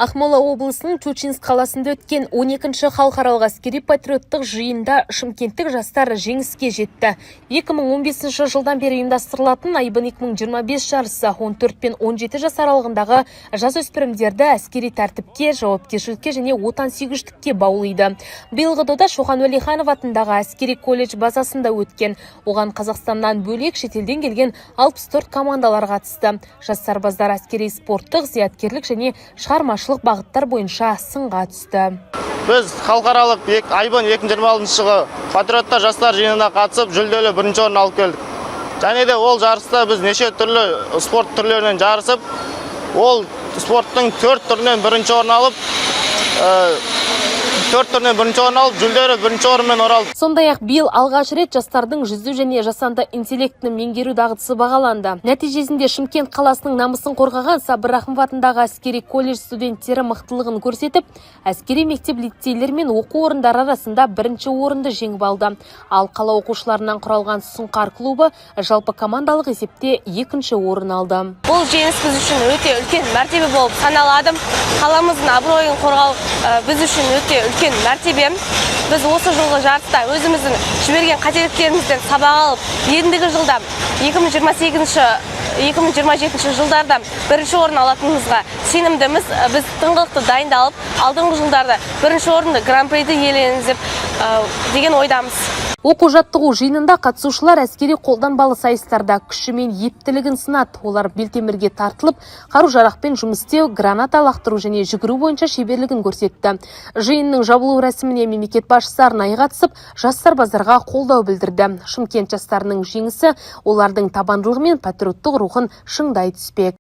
Ақмола облысының Щучинск қаласында өткен 12-ші халықаралық әскери патриоттық жиында шымкенттік жастар жеңіске жетті. 2015 жылдан бері ұйымдастырылатын Айбын 2025 жарысы 14 пен 17 жас аралығындағы жасөспірімдерді әскери тәртіпке, жауапкершілікке және отансүйгіштікке баулиды. Биылғы дода Шоқан Уәлиханов атындағы әскери колледж базасында өткен. Оған Қазақстаннан бөлек шетелден келген 64 командалар қатысты. Жас сарбаздар әскери спорттық, зияткерлік және шығармашылық бағыттар бойынша сынға түсті. Біз халықаралық Айбын 2026 жылы патриоттар жастар жиынына қатысып, жүлделі бірінші орын алып келдік. Және де ол жарыста біз неше түрлі спорт түрлерінен жарысып, ол спорттың 4 түрінен бірінші орын алып, жүлделі бірінші орынмен оралды. Сондай-ақ биыл алғаш рет жастардың жүзу және жасанды интеллектіні меңгеру дағдысы бағаланды. Нәтижесінде Шымкент қаласының намысын қорғаған Сабыр Рахымов атындағы әскери колледж студенттері мықтылығын көрсетіп, әскери мектеп лицейлер мен оқу орындары арасында бірінші орынды жеңіп алды. Ал қала оқушыларынан құралған Сұңқар клубы жалпы командалық есепте екінші орын алды. Бұл жеңіс біз үшін өте үлкен мәртебе болып саналады. Қаламыздың абыройын қорғау біз үшін өте үлкен мәртебе. Біз осы жылғы жарыста өзіміздің жіберген қателіктерімізден сабақ алып, ендігі жылда 2027 жылдарда бірінші орын алатынымызға сенімдіміз. Біз тыңғылықты дайындалып, алдыңғы жылдарда бірінші орынды гран-приді иеленеміз деген ойдамыз. Оқу-жаттығу жиынында қатысушылар әскери қолданбалы сайыстарда күші мен ептілігін сынады. Олар белтемірге тартылып, қару-жарақпен жұмыс істеу, граната лақтыру және жүгіру бойынша шеберлігін көрсетті. Жиынның жабылу рәсіміне мемлекет басшысы арнайы қатысып, жас сарбаздарға қолдау білдірді. Шымкент жастарының жеңісі олардың табандылығы мен патриоттық рухын шыңдай түспек.